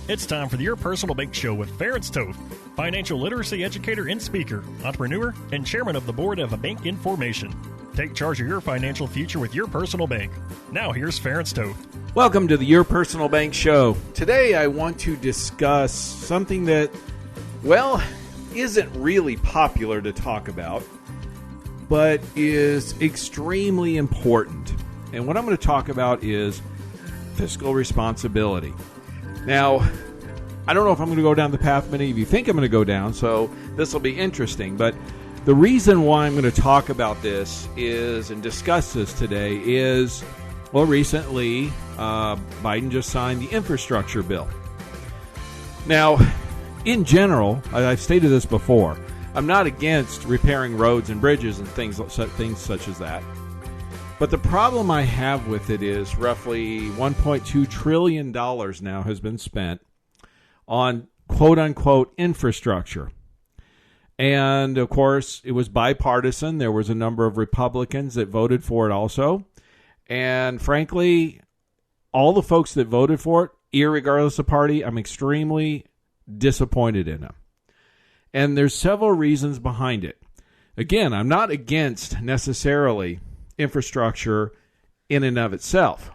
It's time for the Your Personal Bank Show with Ference Toth, financial literacy educator and speaker, entrepreneur, and chairman of the board of Bank Information. Take charge of your financial future with Your Personal Bank. Now here's Ference Toth. Welcome to the Your Personal Bank Show. Today I want to discuss something that, well, isn't really popular to talk about, but is extremely important. And what I'm going to talk about is fiscal responsibility. Now, I don't know if I'm going to go down the path many of you think I'm going to go down, so this will be interesting. But the reason why I'm going to talk about this is, and discuss this today is, well, recently Biden just signed the infrastructure bill. Now, in general, I've stated this before, I'm not against repairing roads and bridges and things such as that. But the problem I have with it is roughly $1.2 trillion now has been spent on quote-unquote infrastructure. And, of course, it was bipartisan. There was a number of Republicans that voted for it also. And, frankly, all the folks that voted for it, irregardless of party, I'm extremely disappointed in them. And there's several reasons behind it. Again, I'm not against necessarily infrastructure in and of itself.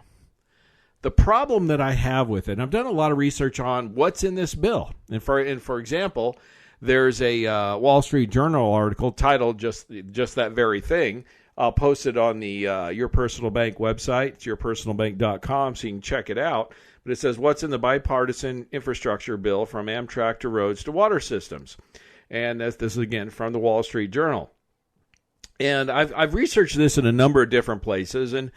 The problem that I have with it, and I've done a lot of research on what's in this bill. And for example, there's a Wall Street Journal article titled just that very thing. I'll post it on the Your Personal Bank website. It's yourpersonalbank.com, so you can check it out. But it says, what's in the bipartisan infrastructure bill from Amtrak to roads to water systems? And this is, again, from the Wall Street Journal. And I've researched this in a number of different places, and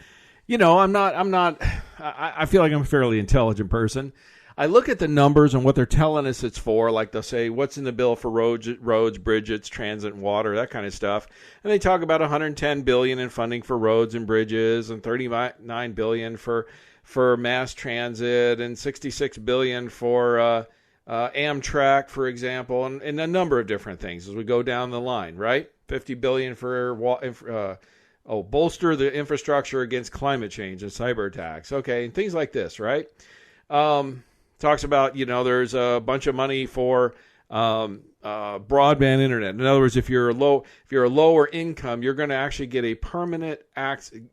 I feel like I'm a fairly intelligent person. I look at the numbers and what they're telling us it's for, like they'll say, what's in the bill for roads, bridges, transit, and water, that kind of stuff. And they talk about $110 billion in funding for roads and bridges, and $39 billion for mass transit, and $66 billion for Amtrak, for example, and a number of different things as we go down the line, right? $50 billion for bolster the infrastructure against climate change and cyber attacks. Okay, and things like this, right? Talks about, there's a bunch of money for broadband internet. In other words, if you're a lower income, you're going to actually get a permanent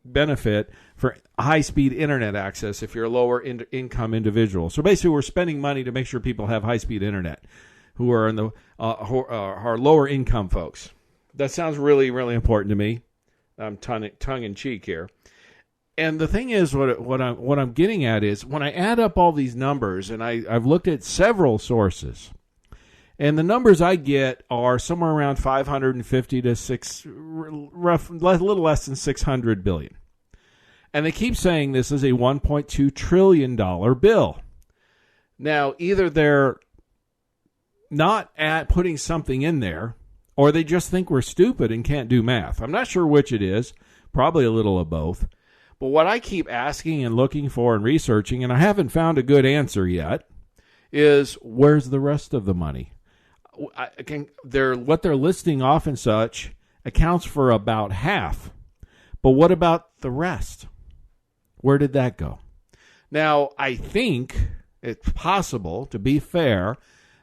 benefit for high-speed internet access if you're a lower income individual. So basically, we're spending money to make sure people have high-speed internet who are in the are lower income folks. That sounds really, really important to me. I'm tongue in cheek here. And the thing is, what I'm getting at is when I add up all these numbers, and I've looked at several sources, and the numbers I get are somewhere around 550 to a little less than $600 billion. And they keep saying this is a $1.2 trillion bill. Now, either they're not putting something in there, or they just think we're stupid and can't do math. I'm not sure which it is, probably a little of both. But what I keep asking and looking for and researching, and I haven't found a good answer yet, is where's the rest of the money? What they're listing off and such accounts for about half. But what about the rest? Where did that go? Now, I think it's possible, to be fair,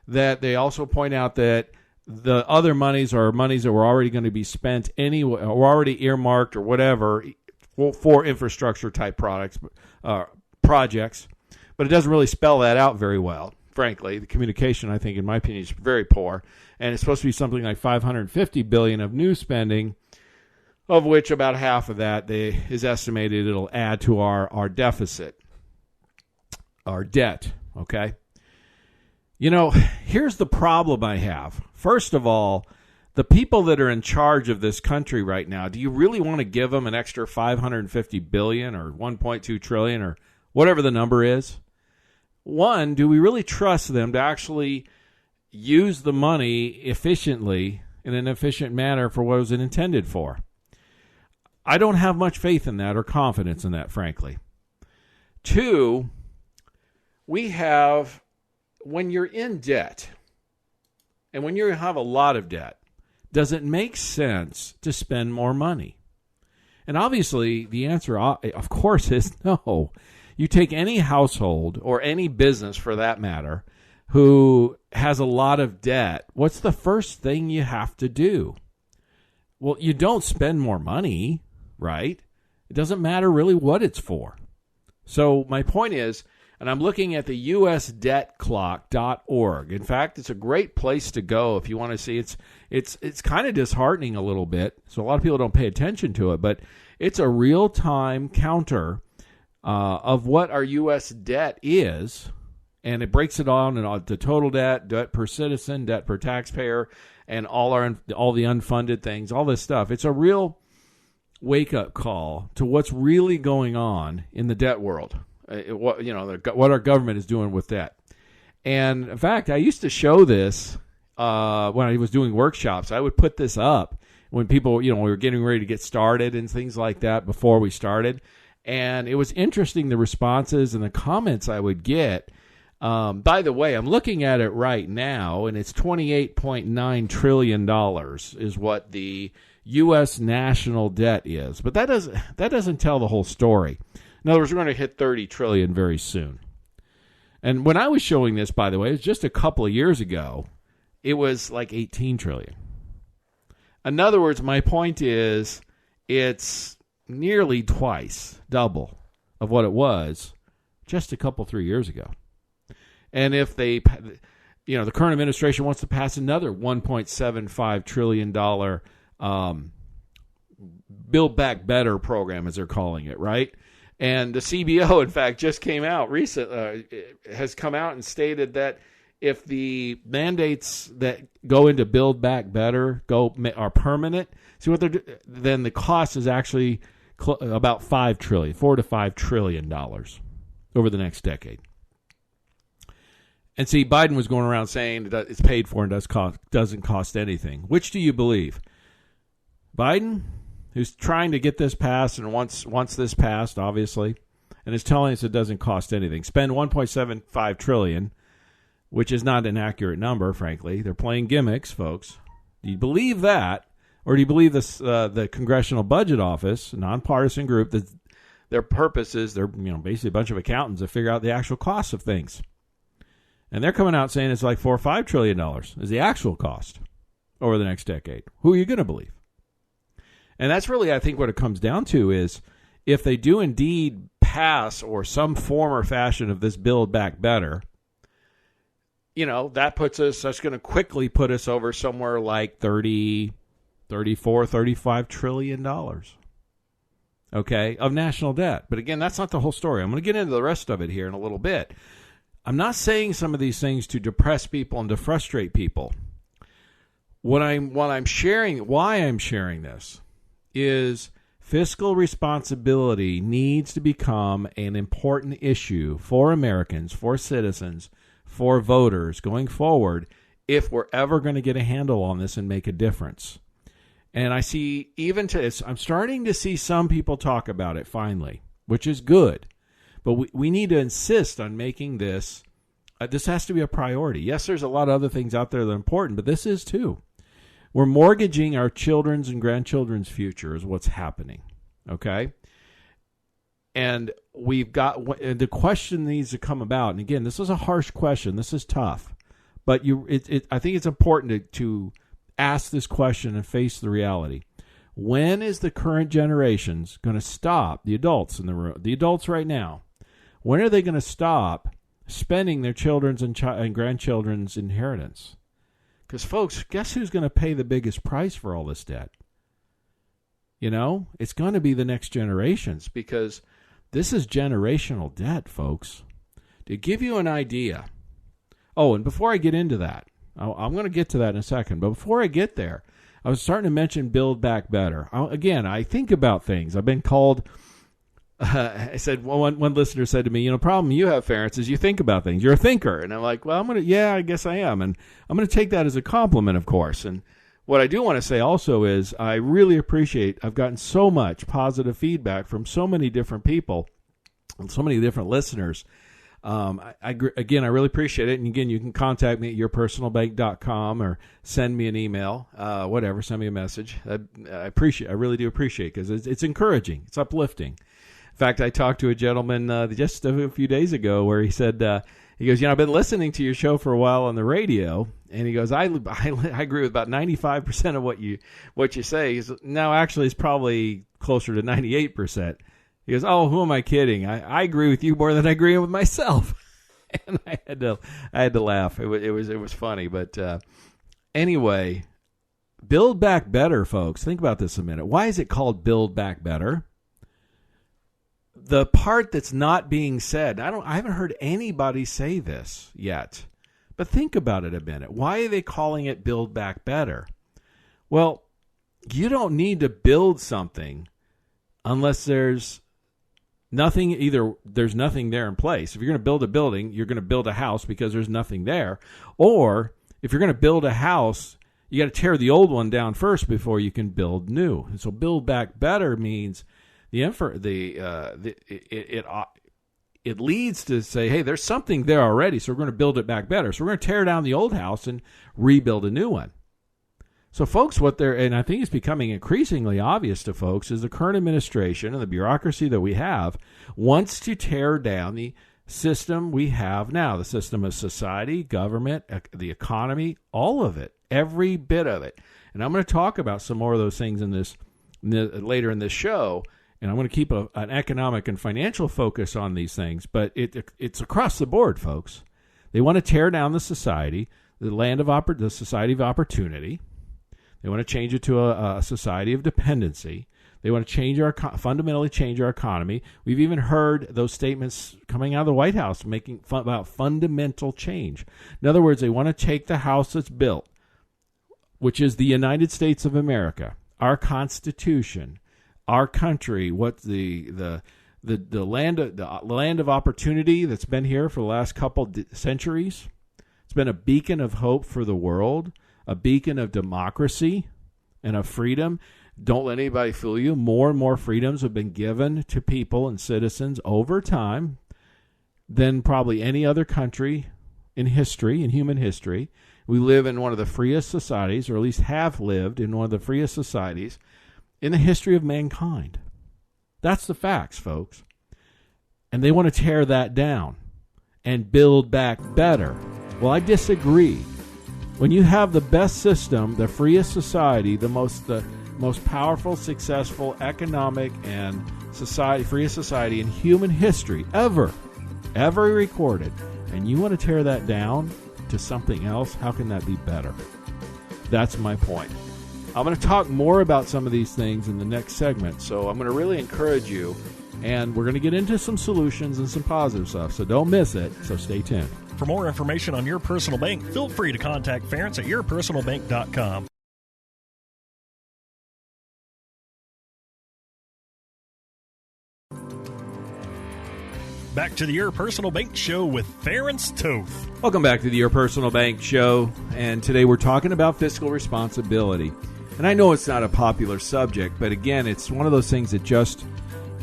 that they also point out that the other monies are monies that were already going to be spent anyway, or already earmarked or whatever for infrastructure type projects, but it doesn't really spell that out very well. Frankly, the communication, I think, in my opinion, is very poor, and it's supposed to be something like $550 billion of new spending, of which about half of that is estimated it'll add to our deficit, our debt. Okay. Here's the problem I have. First of all, the people that are in charge of this country right now, do you really want to give them an extra $550 billion or $1.2 trillion or whatever the number is? One, do we really trust them to actually use the money efficiently in an efficient manner for what it was intended for? I don't have much faith in that or confidence in that, frankly. Two, when you're in debt, and when you have a lot of debt, does it make sense to spend more money? And obviously, the answer, of course, is no. You take any household or any business for that matter who has a lot of debt, what's the first thing you have to do? Well, you don't spend more money, right? It doesn't matter really what it's for. So my point is, and I'm looking at the usdebtclock.org. In fact, it's a great place to go if you want to see. It's kind of disheartening a little bit, so a lot of people don't pay attention to it, but it's a real-time counter of what our U.S. debt is, and it breaks it on and the total debt, debt per citizen, debt per taxpayer, and all the unfunded things, all this stuff. It's a real wake-up call to what's really going on in the debt world. What our government is doing with debt. And in fact, I used to show this when I was doing workshops. I would put this up when people, we were getting ready to get started and things like that before we started. And it was interesting, the responses and the comments I would get. By the way, I'm looking at it right now, and it's $28.9 trillion is what the U.S. national debt is. But that doesn't tell the whole story. In other words, we're going to hit $30 trillion very soon. And when I was showing this, by the way, it was just a couple of years ago, it was like $18 trillion. In other words, my point is it's nearly twice, double of what it was just a couple, 3 years ago. And if the current administration wants to pass another $1.75 trillion Build Back Better program, as they're calling it, right? And the CBO, in fact, just came out has come out and stated that if the mandates that go into Build Back Better are permanent, then the cost is actually about $4 to $5 trillion over the next decade. And see, Biden was going around saying that it's paid for and doesn't cost anything. Which do you believe? Biden, who's trying to get this passed and wants this passed, obviously, and is telling us it doesn't cost anything. Spend $1.75 trillion, which is not an accurate number, frankly. They're playing gimmicks, folks. Do you believe that? Or do you believe this, the Congressional Budget Office, a nonpartisan group, that their purpose is they're basically a bunch of accountants that figure out the actual costs of things? And they're coming out saying it's like $4 or $5 trillion is the actual cost over the next decade. Who are you going to believe? And that's really, I think, what it comes down to is if they do indeed pass or some form or fashion of this Build Back Better, that's going to quickly put us over somewhere like $34, $35 trillion, okay, of national debt. But again, that's not the whole story. I'm going to get into the rest of it here in a little bit. I'm not saying some of these things to depress people and to frustrate people. Why I'm sharing this is fiscal responsibility needs to become an important issue for Americans, for citizens, for voters going forward if we're ever going to get a handle on this and make a difference. And I see I'm starting to see some people talk about it finally, which is good. But we need to insist on making this has to be a priority. Yes, there's a lot of other things out there that are important, but this is too. We're mortgaging our children's and grandchildren's future is what's happening, okay? And the question needs to come about. And again, this is a harsh question. This is tough. But I think it's important to ask this question and face the reality. When is the current generations going to stop, the adults in the room, the adults right now, when are they going to stop spending their children's and grandchildren's inheritance? Because, folks, guess who's going to pay the biggest price for all this debt? It's going to be the next generations, because this is generational debt, folks. To give you an idea. Oh, and before I get into that, I'm going to get to that in a second. But before I get there, I was starting to mention Build Back Better. Again, I think about things. I've been called... I said, one listener said to me, problem you have, Ference, is you think about things. You're a thinker. And I'm like, well, I guess I am. And I'm going to take that as a compliment, of course. And what I do want to say also is I really appreciate, I've gotten so much positive feedback from so many different people and so many different listeners. I really appreciate it. And again, you can contact me at yourpersonalbank.com or send me an email, send me a message. I really do appreciate it because it's encouraging. It's uplifting. fact, I talked to a gentleman just a few days ago where he said, he goes, I've been listening to your show for a while on the radio, and he goes, I agree with about 95% of what you say. He goes, no, actually, it's probably closer to 98%. He goes, oh, who am I kidding? I agree with you more than I agree with myself. And I had to laugh. It was funny, but anyway, Build Back Better, folks. Think about this a minute. Why is it called Build Back Better? The part that's not being said, I haven't heard anybody say this yet, but think about it a minute. Why are they calling it Build Back Better? Well, you don't need to build something unless there's nothing, either there's nothing there in place. If you're going to build a building, you're going to build a house because there's nothing there. Or if you're going to build a house, you got to tear the old one down first before you can build new. And so Build Back Better means it leads to say, hey, there's something there already, so we're going to build it back better. So we're going to tear down the old house and rebuild a new one. So folks, and I think it's becoming increasingly obvious to folks, is the current administration and the bureaucracy that we have wants to tear down the system we have now, the system of society, government, the economy, all of it, every bit of it. And I'm going to talk about some more of those things later in this show. And I'm going to keep an economic and financial focus on these things, but it's across the board, folks. They want to tear down the society, the society of opportunity. They want to change it to a society of dependency. They want to fundamentally change our economy. We've even heard those statements coming out of the White House making about fundamental change. In other words, they want to take the house that's built, which is the United States of America, our Constitution, our country, what the land of opportunity that's been here for the last couple centuries. It's been a beacon of hope for the world, a beacon of democracy and of freedom. Don't let anybody fool you. More and more freedoms have been given to people and citizens over time than probably any other country in human history. We live in one of the freest societies, or at least have lived in one of the freest societies in the history of mankind. That's the facts, folks. And they want to tear that down and build back better. Well, I disagree. When you have the best system, the freest society, the most powerful, successful economic and freest society in human history ever recorded, and you want to tear that down to something else, how can that be better? That's my point. I'm going to talk more about some of these things in the next segment, so I'm going to really encourage you, and we're going to get into some solutions and some positive stuff, so don't miss it, so stay tuned. For more information on Your Personal Bank, feel free to contact Ference at yourpersonalbank.com. Back to the Your Personal Bank Show with Ference Toth. Welcome back to the Your Personal Bank Show, and today we're talking about fiscal responsibility. And I know it's not a popular subject, but again, it's one of those things that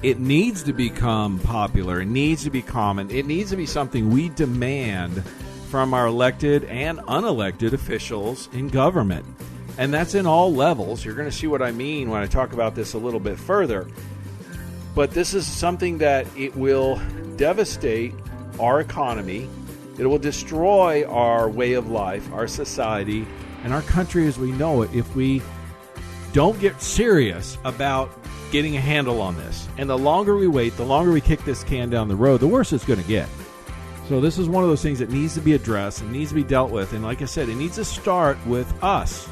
it needs to become popular. It needs to be common. It needs to be something we demand from our elected and unelected officials in government. And that's in all levels. You're going to see what I mean when I talk about this a little bit further. But this is something that it will devastate our economy. It will destroy our way of life, our society, and our country as we know it if we don't get serious about getting a handle on this. And the longer we wait, the longer we kick this can down the road, the worse it's going to get. So this is one of those things that needs to be addressed and needs to be dealt with. And like I said, it needs to start with us.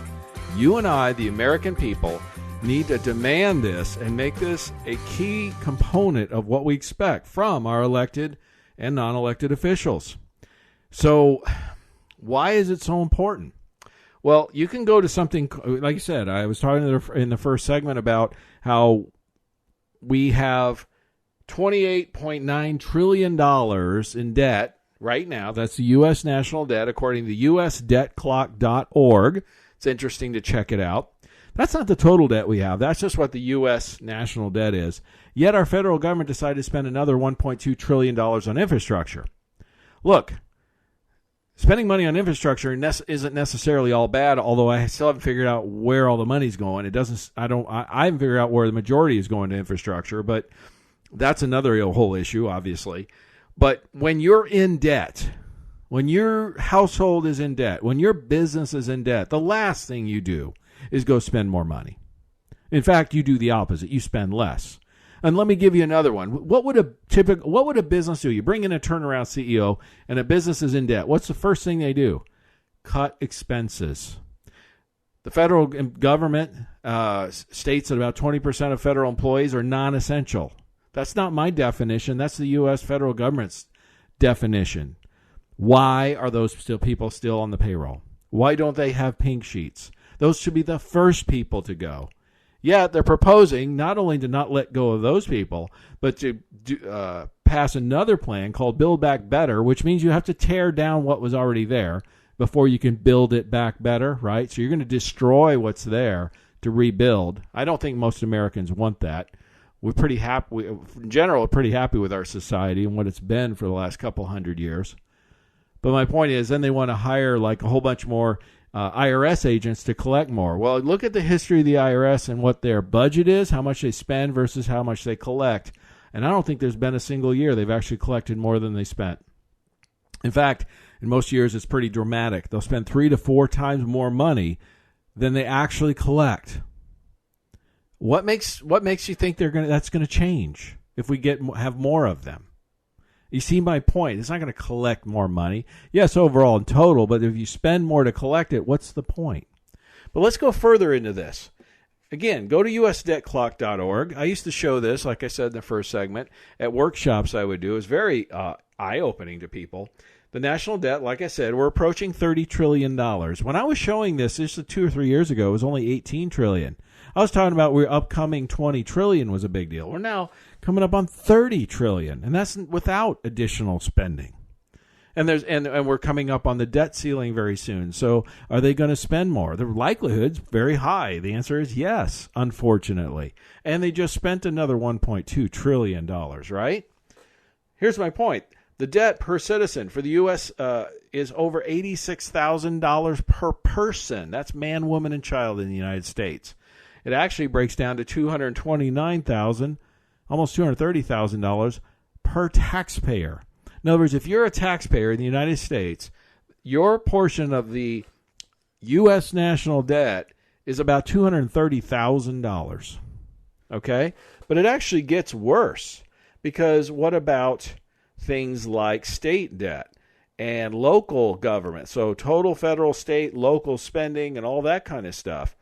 You and I, the American people, need to demand this and make this a key component of what we expect from our elected and non-elected officials. So why is it so important? Well, you can go to something, like I said, I was talking in the first segment about how we have $28.9 trillion in debt right now. That's the U.S. national debt, according to usdebtclock.org. It's interesting to check it out. That's not the total debt we have. That's just what the U.S. national debt is. Yet our federal government decided to spend another $1.2 trillion on infrastructure. Look, spending money on infrastructure isn't necessarily all bad, although I still haven't figured out where all the money's going. I haven't figured out where the majority is going to infrastructure, but That's another whole issue, obviously. But when you're in debt, when your household is in debt, when your business is in debt, the last thing you do is go spend more money. In fact, you do the opposite. You spend less. And let me give you another one. What would a business do? You bring in a turnaround CEO and a business is in debt. What's the first thing they do? Cut expenses. The federal government states that about 20% of federal employees are non-essential. That's not my definition. That's the U.S. federal government's definition. Why are those people still on the payroll? Why don't they have pink sheets? Those should be the first people to go. Yet they're proposing not only to not let go of those people, but to pass another plan called Build Back Better, which means you have to tear down what was already there before you can build it back better, right? So you're going to destroy what's there to rebuild. I don't think most Americans want that. We're pretty happy, in general, we're pretty happy with our society and what it's been for the last couple hundred years. But my point is, then they want to hire like a whole bunch more IRS agents to collect more. Well, look at the history of the IRS and what their budget is, how much they spend versus how much they collect. And I don't think there's been a single year they've actually collected more than they spent. In fact, in most years, it's pretty dramatic. They'll spend 3 to 4 times more money than they actually collect. What makes you think that's going to change if we have more of them? You see my point. It's not going to collect more money. Yes, overall in total, but if you spend more to collect it, what's the point? But let's go further into this. Again, go to usdebtclock.org. I used to show this, like I said in the first segment, at workshops I would do. It was very eye-opening to people. The national debt, like I said, we're approaching $30 trillion. When I was showing this 2 or 3 years ago, it was only $18 trillion. I was talking about we're upcoming $20 trillion was a big deal. We're now coming up on $30 trillion, and that's without additional spending. And we're coming up on the debt ceiling very soon. So are they going to spend more? The likelihood's very high. The answer is yes, unfortunately. And they just spent another $1.2 trillion, right? Here's my point. The debt per citizen for the U.S. Is over $86,000 per person. That's man, woman, and child in the United States. It actually breaks down to $229,000, almost $230,000 per taxpayer. In other words, if you're a taxpayer in the United States, your portion of the U.S. national debt is about $230,000. Okay? But it actually gets worse, because what about things like state debt and local government? So total federal, state, local spending and all that kind of stuff.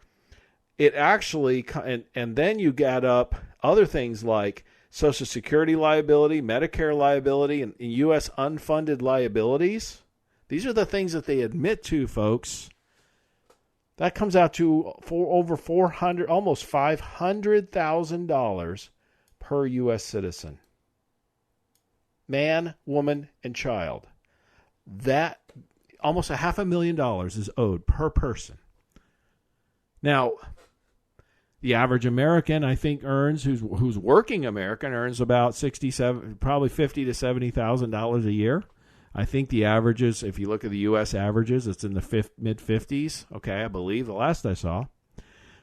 It actually, and then you get up other things like Social Security liability, Medicare liability, and U.S. unfunded liabilities. These are the things that they admit to, folks. That comes out to over $400, almost $500,000 per U.S. citizen. Man, woman, and child. That almost $500,000 is owed per person. Now, the average American, I think, who's working American earns about probably $50,000 to $70,000 a year. I think the averages, if you look at the U.S. averages, it's in the mid-50s. Okay, I believe the last I saw.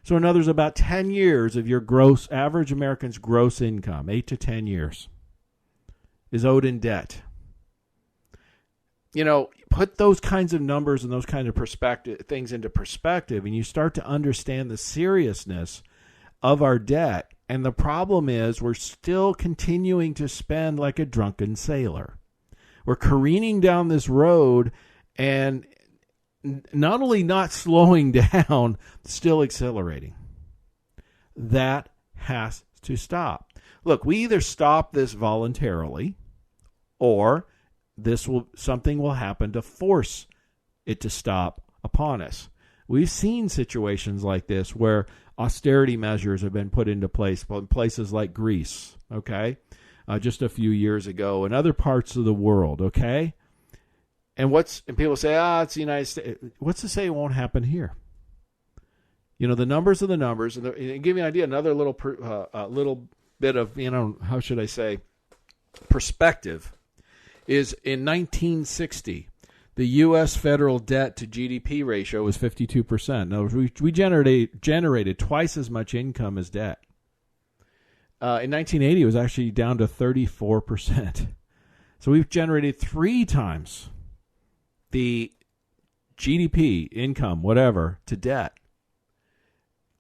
So in others, about 10 years of your average American's gross income, 8 to 10 years, is owed in debt. You know, put those kinds of numbers and those kind of things into perspective, and you start to understand the seriousness of our debt. And the problem is we're still continuing to spend like a drunken sailor. We're careening down this road and not only not slowing down, still accelerating. That has to stop. Look, we either stop this voluntarily, or something will happen to force it to stop upon us. We've seen situations like this where austerity measures have been put into place in places like Greece, okay, just a few years ago, and other parts of the world, okay? And people say, it's the United States. What's to say it won't happen here? You know, the numbers are the numbers. And give you an idea, another little bit of, how should I say, perspective is in 1960, the U.S. federal debt to GDP ratio was 52%. In other words, we generated twice as much income as debt. In 1980, it was actually down to 34%. So we've generated 3 times the GDP, income, whatever, to debt.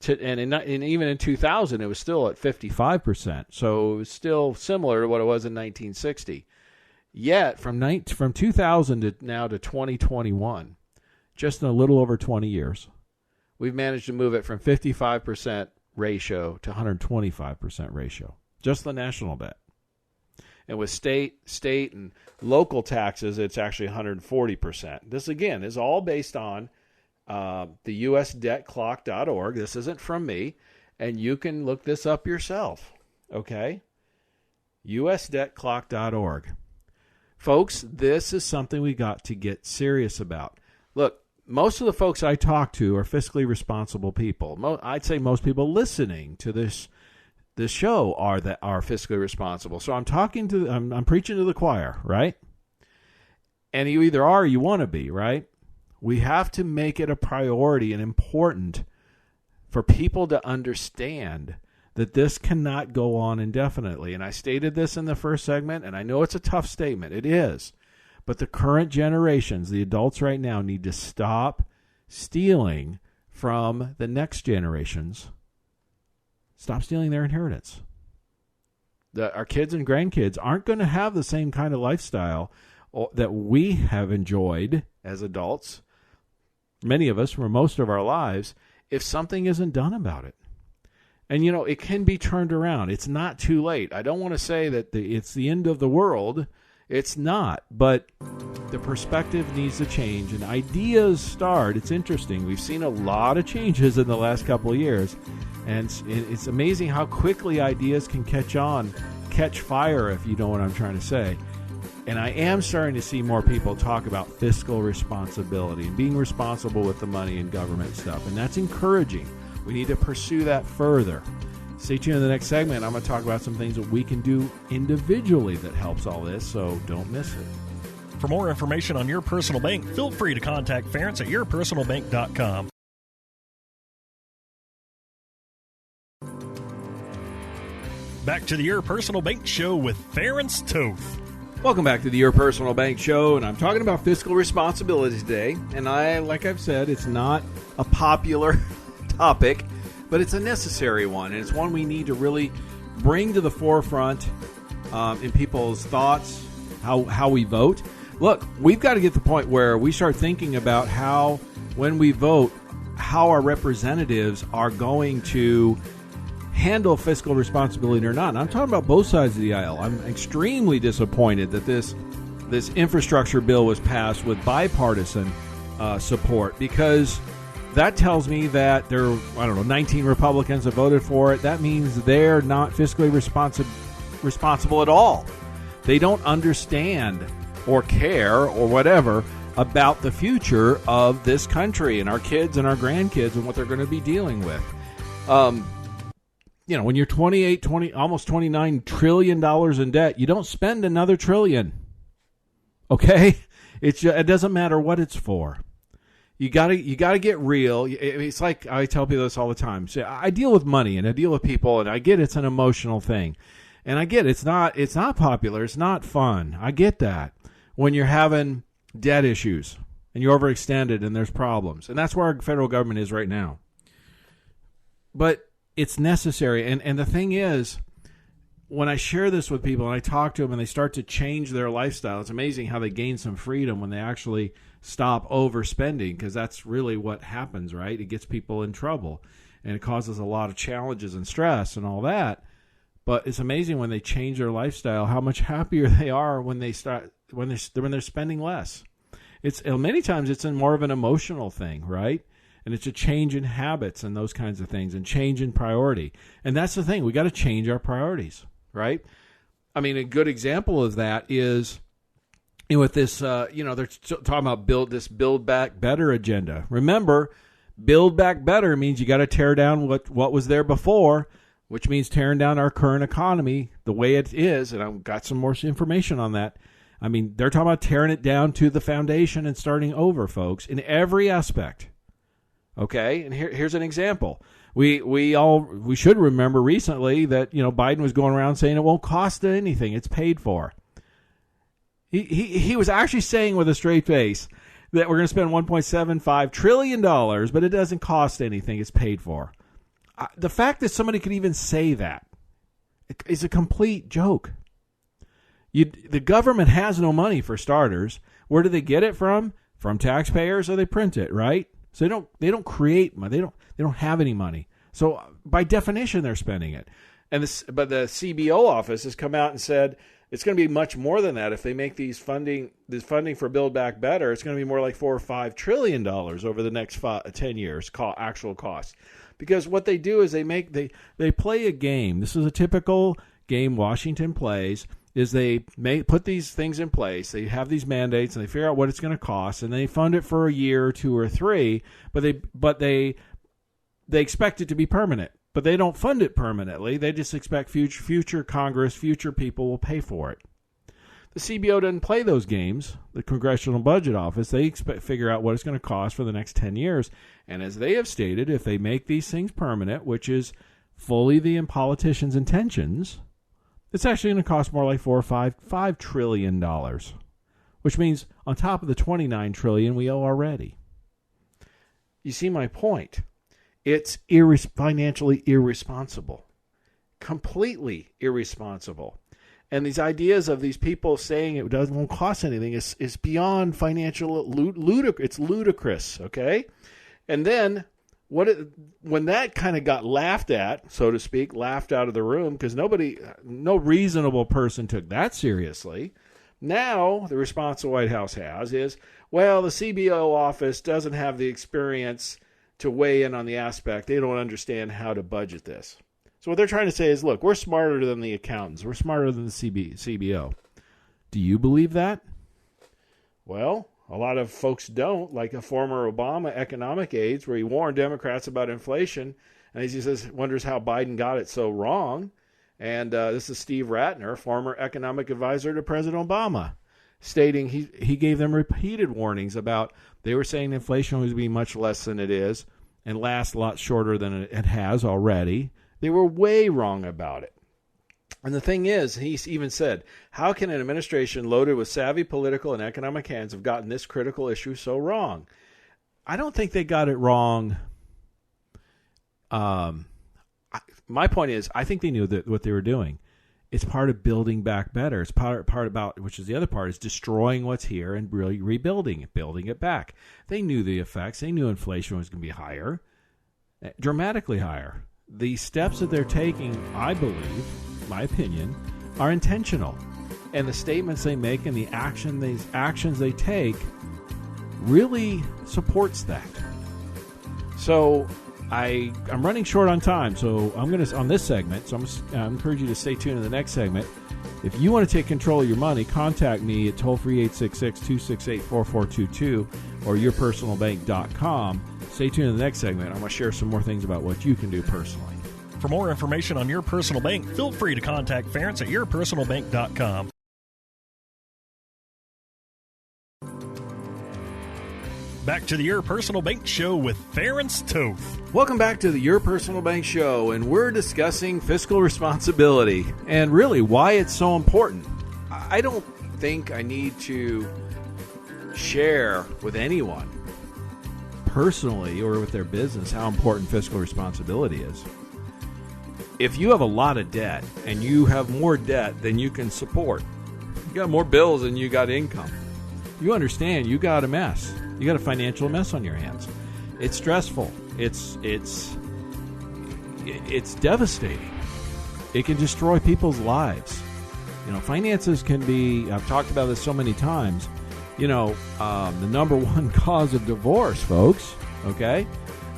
And even in 2000, it was still at 55%. So it was still similar to what it was in 1960. Yet, from 2000 to now to 2021, just in a little over 20 years, we've managed to move it from 55% ratio to 125% ratio. Just the national debt. And with state, and local taxes, it's actually 140%. This, again, is all based on the USDebtClock.org. This isn't from me, and you can look this up yourself, okay? USDebtClock.org. Folks, this is something we got to get serious about. Look, most of the folks I talk to are fiscally responsible people. I'd say most people listening to this show are fiscally responsible. So I'm preaching to the choir, right? And you either are or you want to be, right? We have to make it a priority and important for people to understand that this cannot go on indefinitely. And I stated this in the first segment, and I know it's a tough statement. It is. But the current generations, the adults right now, need to stop stealing from the next generations. Stop stealing their inheritance. Our kids and grandkids aren't going to have the same kind of lifestyle that we have enjoyed as adults, many of us for most of our lives, if something isn't done about it. And, it can be turned around. It's not too late. I don't want to say that it's the end of the world. It's not. But the perspective needs to change. And ideas start. It's interesting. We've seen a lot of changes in the last couple of years. And it's amazing how quickly ideas can catch fire, if you know what I'm trying to say. And I am starting to see more people talk about fiscal responsibility and being responsible with the money and government stuff. And that's encouraging. We need to pursue that further. Stay tuned in the next segment. I'm going to talk about some things that we can do individually that helps all this, so don't miss it. For more information on Your Personal Bank, feel free to contact Ference at yourpersonalbank.com. Back to the Your Personal Bank Show with Ference Toth. Welcome back to the Your Personal Bank Show, and I'm talking about fiscal responsibility today. And like I've said, it's not a popular topic, but it's a necessary one, and it's one we need to really bring to the forefront in people's thoughts, how we vote. Look, we've got to get to the point where we start thinking about how, when we vote, how our representatives are going to handle fiscal responsibility or not. And I'm talking about both sides of the aisle. I'm extremely disappointed that this infrastructure bill was passed with bipartisan support, because that tells me that 19 Republicans have voted for it. That means they're not fiscally responsible at all. They don't understand or care or whatever about the future of this country and our kids and our grandkids and what they're going to be dealing with. When you're almost $29 trillion in debt, you don't spend another trillion. Okay? It doesn't matter what it's for. You gotta get real. It's like I tell people this all the time. So I deal with money and I deal with people, and I get it's an emotional thing, and I get it's not popular. It's not fun. I get that when you're having debt issues and you're overextended and there's problems, and that's where our federal government is right now. But it's necessary, and the thing is, when I share this with people and I talk to them and they start to change their lifestyle, it's amazing how they gain some freedom when they actually stop overspending, because that's really what happens, right? It gets people in trouble, and it causes a lot of challenges and stress and all that. But it's amazing when they change their lifestyle, how much happier they are when they're spending less. It's many times it's more of an emotional thing, right? And it's a change in habits and those kinds of things, and change in priority. And that's the thing. We got to change our priorities, right? I mean, a good example of that is with this, they're talking about Build Back Better agenda. Remember, Build Back Better means you got to tear down what was there before, which means tearing down our current economy the way it is. And I've got some more information on that. I mean, they're talking about tearing it down to the foundation and starting over, folks, in every aspect. Okay, and here's an example. We should remember recently that Biden was going around saying it won't cost anything. It's paid for. He was actually saying with a straight face that we're going to spend $1.75 trillion, but it doesn't cost anything. It's paid for. The fact that somebody could even say that is a complete joke. The government has no money for starters. Where do they get it from? From taxpayers, or they print it, right? So they don't create money. They don't have any money. So by definition, they're spending it. But the CBO office has come out and said it's going to be much more than that if they make this funding for Build Back Better. It's going to be more like $4 or $5 trillion over the next 10 years, actual cost. Because what they do is they play a game. This is a typical game Washington plays. Is they put these things in place. They have these mandates and they figure out what it's going to cost, and they fund it for a year or 2 or 3. But they expect it to be permanent. But they don't fund it permanently. They just expect future Congress, future people will pay for it. The CBO doesn't play those games. The Congressional Budget Office, they figure out what it's going to cost for the next 10 years. And as they have stated, if they make these things permanent, which is fully the politicians' intentions, it's actually going to cost more like $5 trillion, which means on top of the $29 trillion we owe already. You see my point? It's financially irresponsible, completely irresponsible. And these ideas of these people saying it won't cost anything is beyond financial ludicrous. It's ludicrous, okay? And then when that kind of got laughed at, so to speak, laughed out of the room, because no reasonable person took that seriously. Now the response the White House has is, well, the CBO office doesn't have the experience to weigh in on the aspect. They don't understand how to budget this. So what they're trying to say is, look, we're smarter than the accountants. We're smarter than the CBO. Do you believe that? Well, a lot of folks don't, like a former Obama economic aides, where he warned Democrats about inflation, and he wonders how Biden got it so wrong. And this is Steve Ratner, former economic advisor to President Obama, stating he gave them repeated warnings about, they were saying inflation was going to be much less than it is and last a lot shorter than it has already. They were way wrong about it. And the thing is, he even said, how can an administration loaded with savvy political and economic hands have gotten this critical issue so wrong? I don't think they got it wrong. My point is, I think they knew what they were doing. It's part of building back better. It's part about, which is the other part, is destroying what's here and really rebuilding it, building it back. They knew the effects. They knew inflation was going to be higher, dramatically higher. The steps that they're taking, I believe, my opinion, are intentional. And the statements they make and the actions they take really supports that. So I'm running short on time, so I'm going to, on this segment, so I encourage you to stay tuned in the next segment. If you want to take control of your money, contact me at toll-free 866-268-4422 or yourpersonalbank.com. Stay tuned in the next segment. I'm going to share some more things about what you can do personally. For more information on Your Personal Bank, feel free to contact Ference at yourpersonalbank.com. Back to the Your Personal Bank Show with Ference Toth. Welcome back to the Your Personal Bank Show, and we're discussing fiscal responsibility and really why it's so important. I don't think I need to share with anyone personally or with their business how important fiscal responsibility is. If you have a lot of debt and you have more debt than you can support, you got more bills than you got income, you understand you got a mess. You got a financial mess on your hands. It's stressful. It's devastating. It can destroy people's lives. Finances can be, I've talked about this so many times, the number one cause of divorce, folks, okay?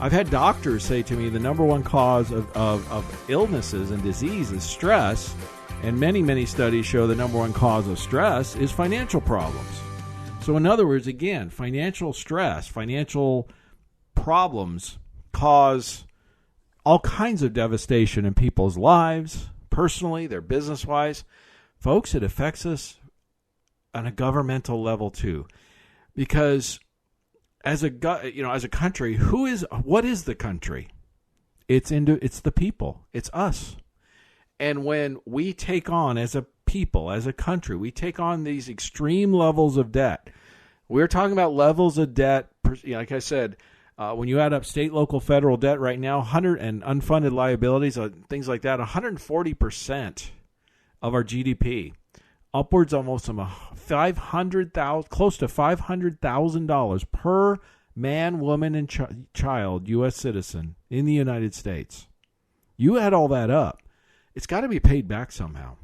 I've had doctors say to me the number one cause of illnesses and disease is stress, and many, many studies show the number one cause of stress is financial problems. So in other words, again, financial stress, financial problems cause all kinds of devastation in people's lives, personally, their business-wise. Folks, it affects us on a governmental level too. Because as a country, what is the country? It's the people. It's us. And when we take on, as a people, as a country, we take on these extreme levels of debt. We're talking about levels of debt, like I said, when you add up state, local, federal debt right now, and unfunded liabilities, things like that, 140% of our GDP, upwards almost of $500,000, close to $500,000 per man, woman, and child, U.S. citizen in the United States. You add all that up, it's got to be paid back somehow.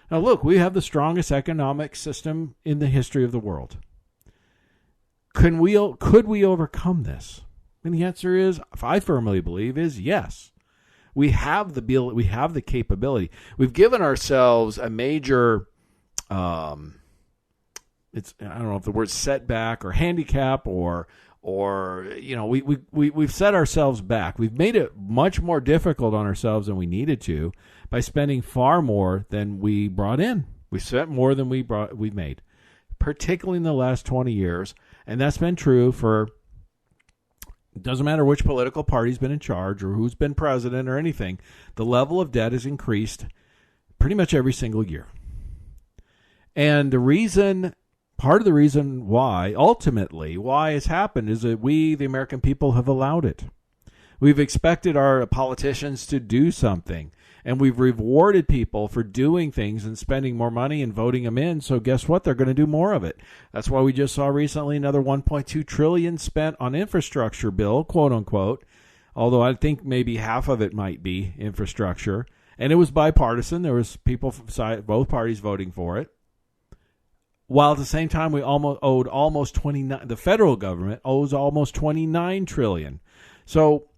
Now, look, we have the strongest economic system in the history of the world. Could we overcome this? And the answer is, I firmly believe, is yes. We have the capability. We've given ourselves a major, I don't know if the word setback or handicap or we've set ourselves back. We've made it much more difficult on ourselves than we needed to by spending far more than we brought in. We spent more than we've made, particularly in the last 20 years. And that's been true for, it doesn't matter which political party's been in charge or who's been president or anything. The level of debt has increased pretty much every single year. And part of the reason why it's happened is that we, the American people, have allowed it. We've expected our politicians to do something, and we've rewarded people for doing things and spending more money and voting them in. So guess what? They're going to do more of it. That's why we just saw recently another $1.2 trillion spent on infrastructure bill, quote unquote, although I think maybe half of it might be infrastructure. And it was bipartisan. There was people from both parties voting for it. While at the same time, we owed almost 29. The federal government owes almost $29 trillion. So,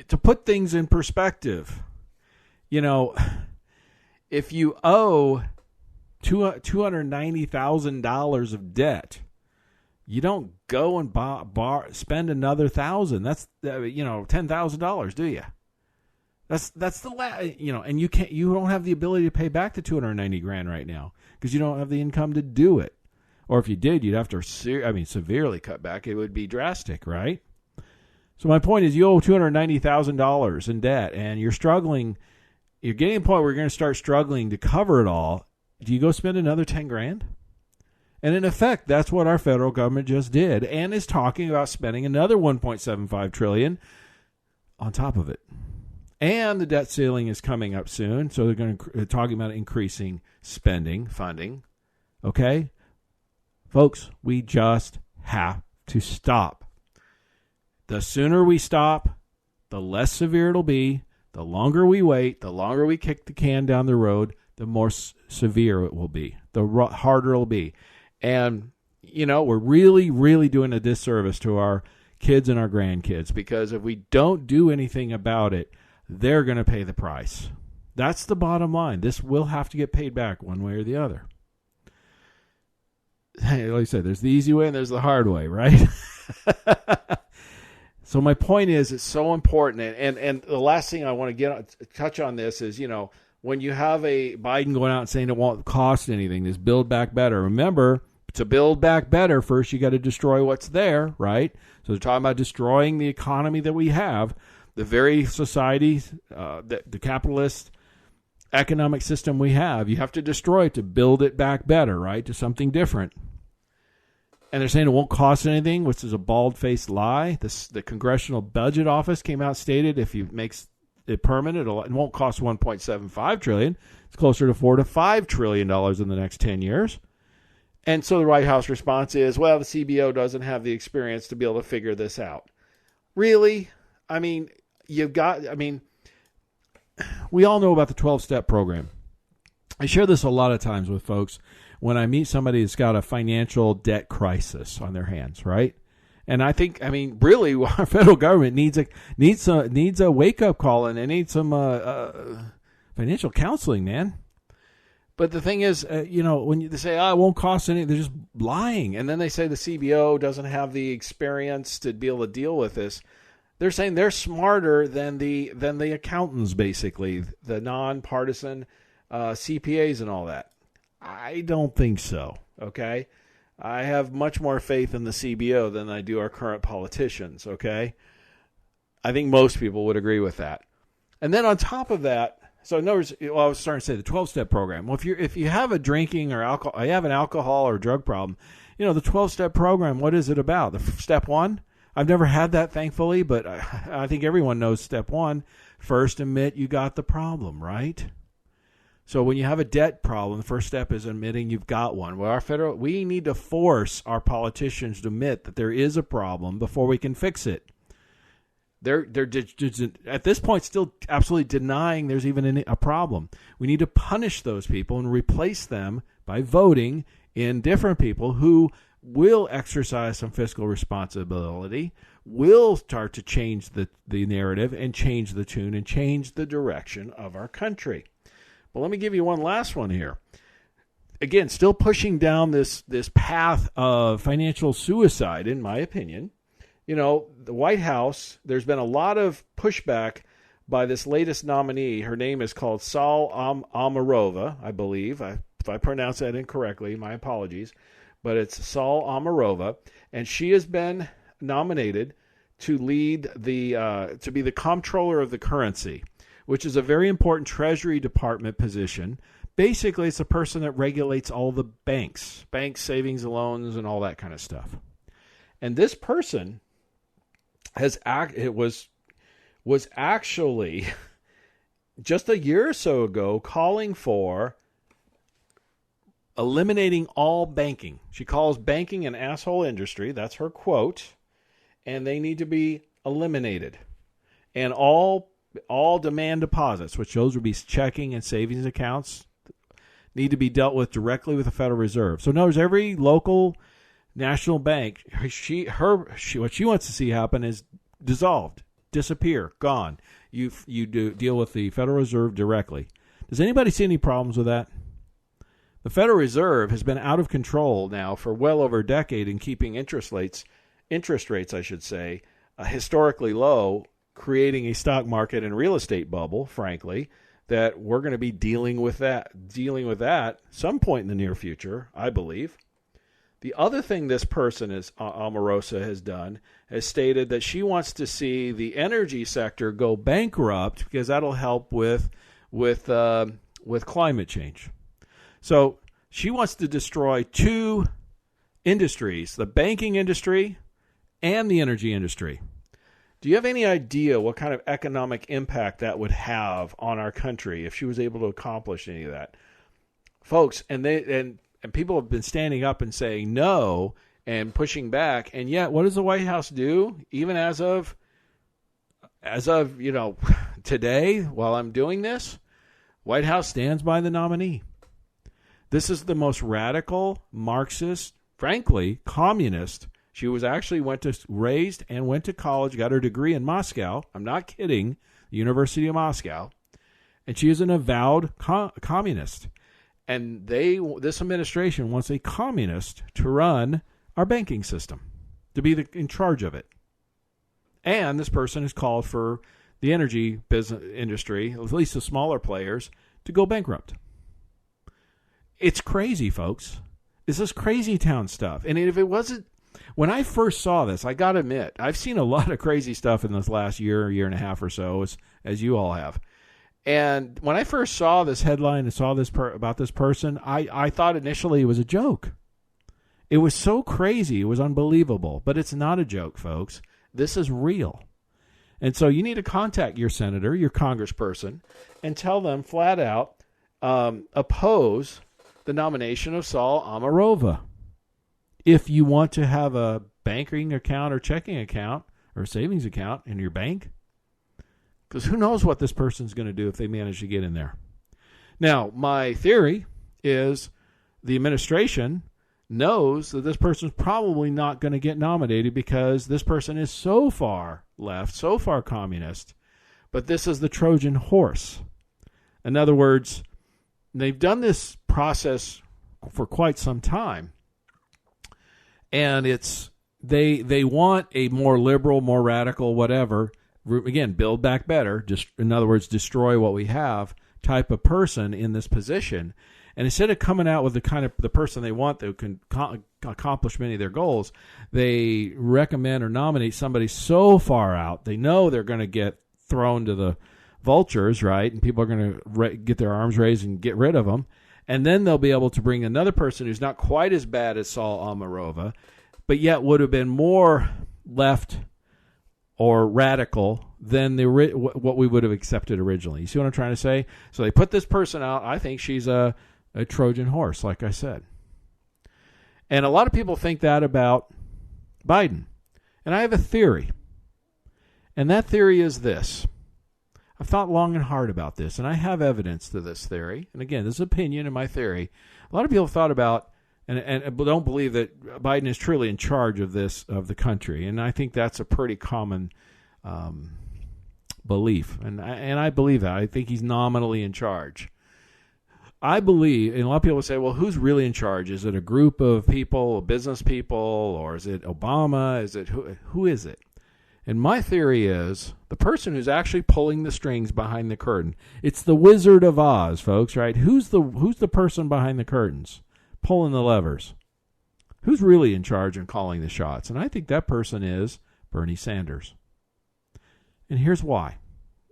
to put things in perspective, if you owe $290,000 of debt, you don't go and spend another $1,000. That's $10,000, do you? That's the and you don't have the ability to pay back the $290,000 right now because you don't have the income to do it. Or if you did, you'd have to severely cut back. It would be drastic, right? So my point is, you owe $290,000 in debt, and you're struggling. You're getting to a point where you're going to start struggling to cover it all. Do you go spend another $10,000? And in effect, that's what our federal government just did, and is talking about spending another $1.75 trillion on top of it. And the debt ceiling is coming up soon, so they're talking about increasing funding. Okay? Folks, we just have to stop. The sooner we stop, the less severe it'll be. The longer we wait, the longer we kick the can down the road, the more severe it will be, the harder it'll be. And, we're really, really doing a disservice to our kids and our grandkids, because if we don't do anything about it, they're going to pay the price. That's the bottom line. This will have to get paid back one way or the other. Hey, like I said, there's the easy way and there's the hard way, right? So my point is, it's so important. And the last thing I want to touch on this is, when you have a Biden going out and saying it won't cost anything, this Build Back Better. Remember, to build back better, first you got to destroy what's there, right? So they're talking about destroying the economy that we have, the very society, the capitalist economic system we have. You have to destroy it to build it back better, right? To something different. And they're saying it won't cost anything, which is a bald-faced lie. The Congressional Budget Office came out and stated if you makes it permanent, it won't cost $1.75 trillion. It's closer to $4 to $5 trillion in the next 10 years. And so the White House response is, well, the CBO doesn't have the experience to be able to figure this out. Really? We all know about the 12-step program. I share this a lot of times with folks when I meet somebody that's got a financial debt crisis on their hands, right? And I think, really, our federal government needs a wake-up call, and it needs some financial counseling, man. But the thing is, when they say, it won't cost anything, they're just lying. And then they say the CBO doesn't have the experience to be able to deal with this. They're saying they're smarter than the accountants, basically, the nonpartisan CPAs and all that. I don't think so, okay? I have much more faith in the CBO than I do our current politicians, okay? I think most people would agree with that. And then on top of that, so in other words, I was starting to say the 12-step program. Well, if you have a drinking or alcohol, you have an alcohol or drug problem, the 12-step program, what is it about? Step one? I've never had that, thankfully, but I think everyone knows step one. First, admit you got the problem, right? So when you have a debt problem, the first step is admitting you've got one. Well, we need to force our politicians to admit that there is a problem before we can fix it. They're at this point still absolutely denying there's even a problem. We need to punish those people and replace them by voting in different people who will exercise some fiscal responsibility, will start to change the narrative and change the tune and change the direction of our country. But let me give you one last one here. Again, still pushing down this path of financial suicide, in my opinion. The White House, there's been a lot of pushback by this latest nominee. Her name is called Saule Omarova, I believe. If I pronounce that incorrectly, my apologies. But it's Saule Omarova, and she has been nominated to lead to be the comptroller of the currency, which is a very important Treasury Department position. Basically, it's a person that regulates all the banks, savings, loans, and all that kind of stuff. And this person was actually just a year or so ago calling for eliminating all banking. She calls banking an asshole industry. That's her quote. And they need to be eliminated. And all demand deposits, which those would be checking and savings accounts, need to be dealt with directly with the Federal Reserve. So notice every local national bank, what she wants to see happen is dissolved, disappear, gone. You deal with the Federal Reserve directly. Does anybody see any problems with that? The Federal Reserve has been out of control now for well over a decade in keeping interest rates, historically low, creating a stock market and real estate bubble, frankly, that we're going to be dealing with that some point in the near future, I believe. The other thing this person, Omarosa, has done, has stated that she wants to see the energy sector go bankrupt because that'll help with climate change. So she wants to destroy two industries, the banking industry and the energy industry. Do you have any idea what kind of economic impact that would have on our country if she was able to accomplish any of that? Folks, and people have been standing up and saying no and pushing back, and yet what does the White House do? Even as of today, while I'm doing this, White House stands by the nominee. This is the most radical, Marxist, frankly, communist. She was actually went to college, got her degree in Moscow. I'm not kidding, the University of Moscow. And she is an avowed communist. And this administration wants a communist to run our banking system, to be in charge of it. And this person has called for the energy business industry, at least the smaller players, to go bankrupt. It's crazy, folks. This is crazy town stuff. And if it wasn't, when I first saw this, I got to admit, I've seen a lot of crazy stuff in this last year and a half or so, as you all have. And when I first saw this headline and saw this about this person, I thought initially it was a joke. It was so crazy. It was unbelievable. But it's not a joke, folks. This is real. And so you need to contact your senator, your congressperson, and tell them flat out, oppose the nomination of Saule Omarova. If you want to have a banking account or checking account or savings account in your bank, because who knows what this person's going to do if they manage to get in there. Now, my theory is the administration knows that this person's probably not going to get nominated because this person is so far left, so far communist, but this is the Trojan horse. In other words, they've done this process for quite some time, and they want a more liberal, more radical, whatever, again, build back better, just in other words, destroy what we have type of person in this position. And instead of coming out with the person they want that can accomplish many of their goals, they recommend or nominate somebody so far out they know they're going to get thrown to the vultures, right? And people are going to get their arms raised and get rid of them. And then they'll be able to bring another person who's not quite as bad as Saul Omarova, but yet would have been more left or radical than what we would have accepted originally. You see what I'm trying to say? So they put this person out. I think she's a Trojan horse, like I said. And a lot of people think that about Biden. And I have a theory. And that theory is this. I've thought long and hard about this, and I have evidence to this theory. And again, this is opinion and my theory. A lot of people have thought about and don't believe that Biden is truly in charge of the country. And I think that's a pretty common belief. And I believe that. I think he's nominally in charge. I believe, and a lot of people say, well, who's really in charge? Is it a group of people, business people, or is it Obama? Is it who is it? And my theory is the person who's actually pulling the strings behind the curtain. It's the Wizard of Oz, folks, right? Who's the person behind the curtains, pulling the levers? Who's really in charge and calling the shots? And I think that person is Bernie Sanders. And here's why.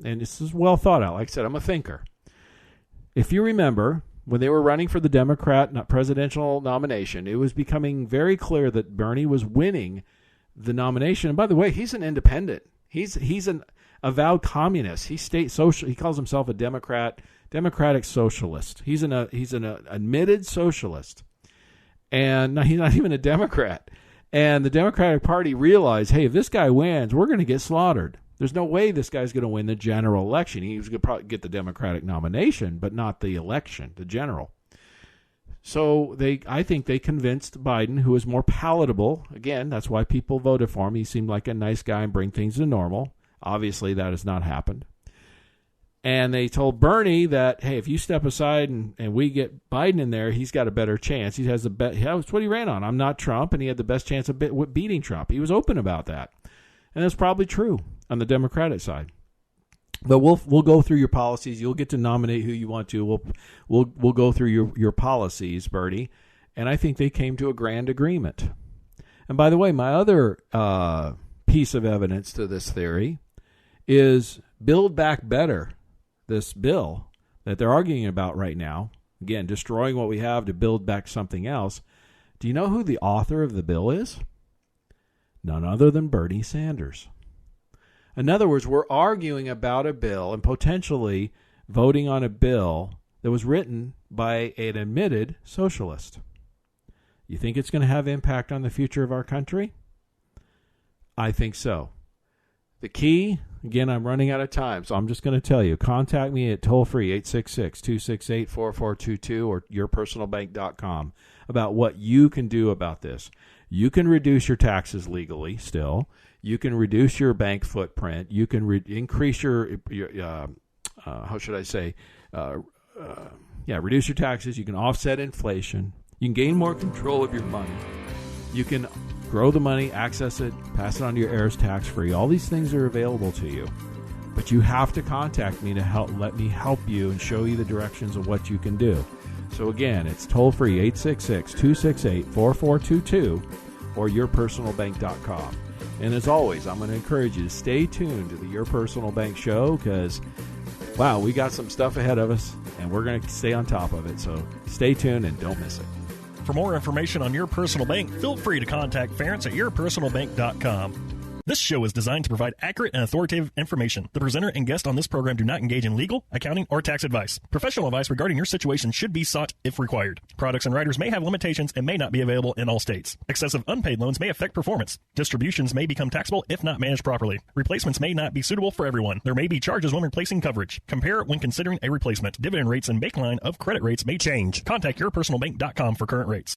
And this is well thought out. Like I said, I'm a thinker. If you remember, when they were running for the Democrat presidential nomination, it was becoming very clear that Bernie was winning the nomination. And by the way, he's an independent. He's an avowed communist. He's state social. He calls himself a democratic socialist. He's an admitted socialist, and he's not even a Democrat. And the Democratic Party realized, hey, if this guy wins, we're going to get slaughtered. There's no way this guy's going to win the general election. He was going to probably get the Democratic nomination, but not the election, the general. So I think they convinced Biden, who is more palatable. Again, that's why people voted for him. He seemed like a nice guy and bring things to normal. Obviously, that has not happened. And they told Bernie that, hey, if you step aside and we get Biden in there, he's got a better chance. He has that's what he ran on. I'm not Trump, and he had the best chance of beating Trump. He was open about that. And that's probably true on the Democratic side. But we'll go through your policies. You'll get to nominate who you want to. We'll go through your policies, Bernie. And I think they came to a grand agreement. And by the way, my other piece of evidence to this theory is Build Back Better, this bill that they're arguing about right now. Again, destroying what we have to build back something else. Do you know who the author of the bill is? None other than Bernie Sanders. In other words, we're arguing about a bill and potentially voting on a bill that was written by an admitted socialist. You think it's going to have impact on the future of our country? I think so. The key, again, I'm running out of time, so I'm just going to tell you, contact me at toll-free 866-268-4422 or yourpersonalbank.com about what you can do about this. You can reduce your taxes legally still. You can reduce your bank footprint. You can increase your reduce your taxes. You can offset inflation. You can gain more control of your money. You can grow the money, access it, pass it on to your heirs tax-free. All these things are available to you. But you have to contact me to let me help you and show you the directions of what you can do. So again, it's toll-free 866-268-4422 or yourpersonalbank.com. And as always, I'm going to encourage you to stay tuned to the Your Personal Bank show because, wow, we got some stuff ahead of us, and we're going to stay on top of it. So stay tuned and don't miss it. For more information on Your Personal Bank, feel free to contact Ference at yourpersonalbank.com. This show is designed to provide accurate and authoritative information. The presenter and guest on this program do not engage in legal, accounting, or tax advice. Professional advice regarding your situation should be sought if required. Products and riders may have limitations and may not be available in all states. Excessive unpaid loans may affect performance. Distributions may become taxable if not managed properly. Replacements may not be suitable for everyone. There may be charges when replacing coverage. Compare when considering a replacement. Dividend rates and baseline of credit rates may change. Contact yourpersonalbank.com for current rates.